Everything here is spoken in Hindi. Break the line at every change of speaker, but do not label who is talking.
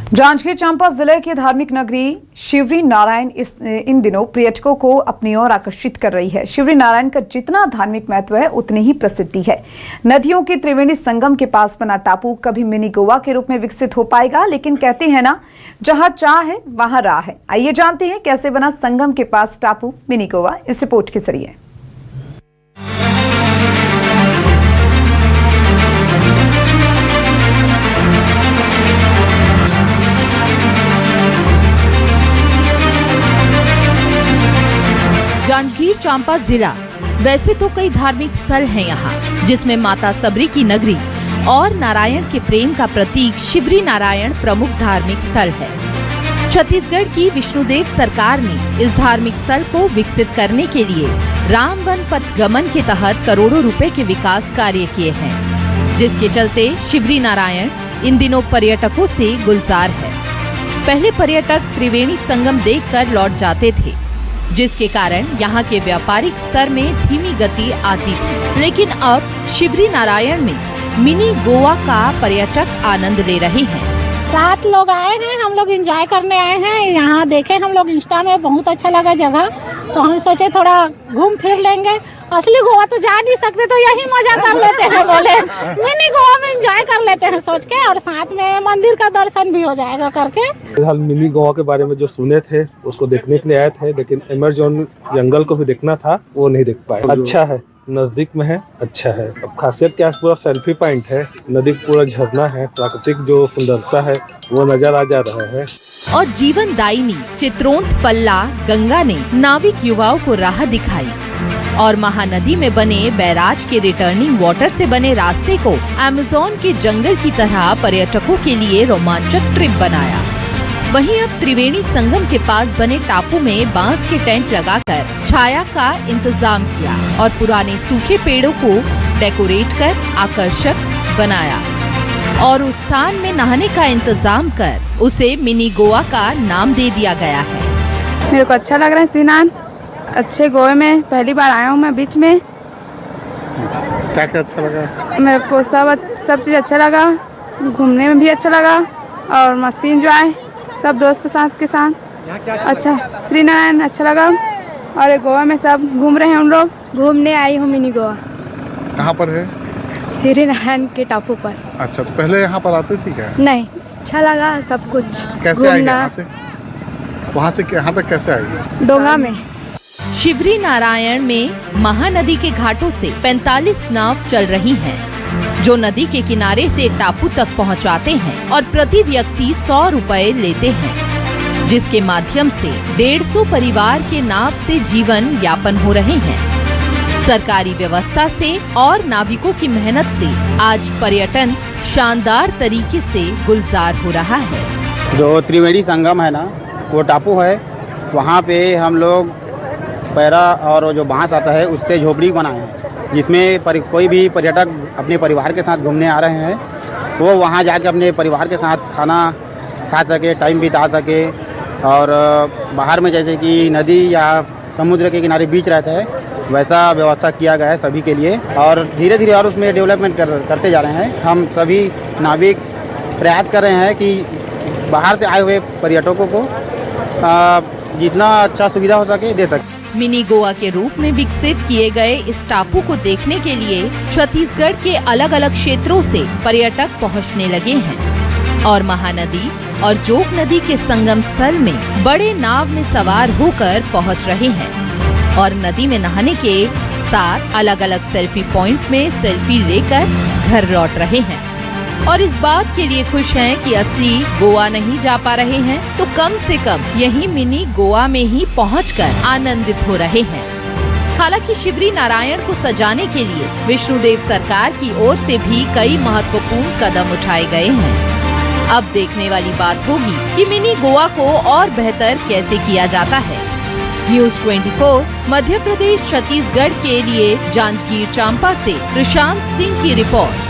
जांजगीर चांपा जिले की धार्मिक नगरी शिवरी नारायण इन दिनों पर्यटकों को अपनी ओर आकर्षित कर रही है। शिवरी नारायण का जितना धार्मिक महत्व है उतनी ही प्रसिद्धि है। नदियों के त्रिवेणी संगम के पास बना टापू कभी मिनी गोवा के रूप में विकसित हो पाएगा, लेकिन कहते हैं ना, जहां चाह है वहां राह है। आइए जानते हैं कैसे बना संगम के पास टापू मिनी गोवा, इस रिपोर्ट के जरिए।
जांजगीर चांपा जिला वैसे तो कई धार्मिक स्थल हैं यहाँ, जिसमें माता सबरी की नगरी और नारायण के प्रेम का प्रतीक शिवरी नारायण प्रमुख धार्मिक स्थल है। छत्तीसगढ़ की विष्णुदेव सरकार ने इस धार्मिक स्थल को विकसित करने के लिए राम वन पथ गमन के तहत करोड़ों रुपए के विकास कार्य किए हैं, जिसके चलते शिवरी नारायण इन दिनों पर्यटकों से गुलजार है। पहले पर्यटक त्रिवेणी संगम देखकर लौट जाते थे, जिसके कारण यहाँ के व्यापारिक स्तर में धीमी गति आती थी, लेकिन अब शिवरी नारायण में मिनी गोवा का पर्यटक आनंद ले रहे हैं।
7 लोग आए हैं, हम लोग एंजॉय करने आए हैं। यहाँ देखे हम लोग इंस्टा में, बहुत अच्छा लगा जगह, तो हम सोचे थोड़ा घूम फिर लेंगे। असली गोवा तो जा नहीं सकते, तो यही मजा कर लेते हैं, बोले मिनी गोवा में एंजॉय कर लेते हैं सोच के, और साथ में मंदिर का दर्शन भी हो जाएगा करके।
फिलहाल मिनी गोवा के बारे में जो सुने थे उसको देखने के लिए आए थे, लेकिन अमेज़न जंगल को भी देखना था, वो नहीं देख पाए। अच्छा है, नजदीक में है, अच्छा है। अब खासियत क्या है, पूरा सेल्फी पॉइंट है, नदी पूरा झरना है, प्राकृतिक जो सुंदरता है वो नजर आ जा रहा है।
और जीवन दायिनी चित्रोंत पल्ला गंगा ने नाविक युवाओं को राह दिखाई और महानदी में बने बैराज के रिटर्निंग वाटर से बने रास्ते को अमेज़न के जंगल की तरह पर्यटकों के लिए रोमांचक ट्रिप बनाया। वहीं अब त्रिवेणी संगम के पास बने टापू में बांस के टेंट लगाकर छाया का इंतजाम किया और पुराने सूखे पेड़ों को डेकोरेट कर आकर्षक बनाया और उस स्थान में नहाने का इंतजाम कर उसे मिनी गोवा का नाम दे दिया गया है।
मेरे को अच्छा लग रहा है स्नान, अच्छे गोवे में पहली बार आया हूँ मैं बीच में।
क्या क्या अच्छा लगा? मेरे
को सब चीज़ अच्छा लगा, घूमने में भी अच्छा लगा और मस्ती एंजॉय सब दोस्त साथ के साथ। अच्छा, श्री नारायण अच्छा लगा और गोवा में सब घूम रहे हैं हम लोग। घूमने आई हूँ मिनी गोवा।
कहाँ पर है?
श्री नारायण के टापू पर।
अच्छा, तो पहले यहाँ पर आते थे क्या?
नहीं, अच्छा लगा सब कुछ।
कैसे आएंगे यहाँ से? वहाँ से यहाँ तक कैसे आएंगे?
डोंगा में।
शिवरी नारायण में महानदी के घाटों से 45 नाव चल रही हैं, जो नदी के किनारे से टापू तक पहुंचाते हैं और प्रति व्यक्ति 100 रुपए लेते हैं, जिसके माध्यम से 150 परिवार के नाव से जीवन यापन हो रहे हैं। सरकारी व्यवस्था से और नाविकों की मेहनत से आज पर्यटन शानदार तरीके से गुलजार हो रहा है।
जो त्रिवेणी संगम है ना, वो टापू है, वहाँ पे हम लोग पैरा और जो बांस आता है उससे झोपड़ी बनाए हैं, जिसमें कोई भी पर्यटक अपने परिवार के साथ घूमने आ रहे हैं वो वहाँ जाके अपने परिवार के साथ खाना खा सके, टाइम बिता सके। और बाहर में जैसे कि नदी या समुद्र के किनारे बीच रहता है, वैसा व्यवस्था किया गया है सभी के लिए और धीरे धीरे और उसमें डेवलपमेंट करते जा रहे हैं। हम सभी नाविक प्रयास कर रहे हैं कि बाहर से आए हुए पर्यटकों को जितना अच्छा सुविधा हो सके दे सके।
मिनी गोवा के रूप में विकसित किए गए इस टापू को देखने के लिए छत्तीसगढ़ के अलग अलग क्षेत्रों से पर्यटक पहुंचने लगे हैं और महानदी और जोक नदी के संगम स्थल में बड़े नाव में सवार होकर पहुंच रहे हैं और नदी में नहाने के साथ अलग अलग सेल्फी पॉइंट में सेल्फी लेकर घर लौट रहे हैं और इस बात के लिए खुश हैं कि असली गोवा नहीं जा पा रहे हैं, तो कम से कम यही मिनी गोवा में ही पहुंचकर आनंदित हो रहे हैं। हालांकि शिवरी नारायण को सजाने के लिए विष्णुदेव सरकार की ओर से भी कई महत्वपूर्ण कदम उठाए गए हैं। अब देखने वाली बात होगी कि मिनी गोवा को और बेहतर कैसे किया जाता है। न्यूज़ 24 मध्य प्रदेश छत्तीसगढ़ के लिए जांजगीर चांपा से प्रशांत सिंह की रिपोर्ट।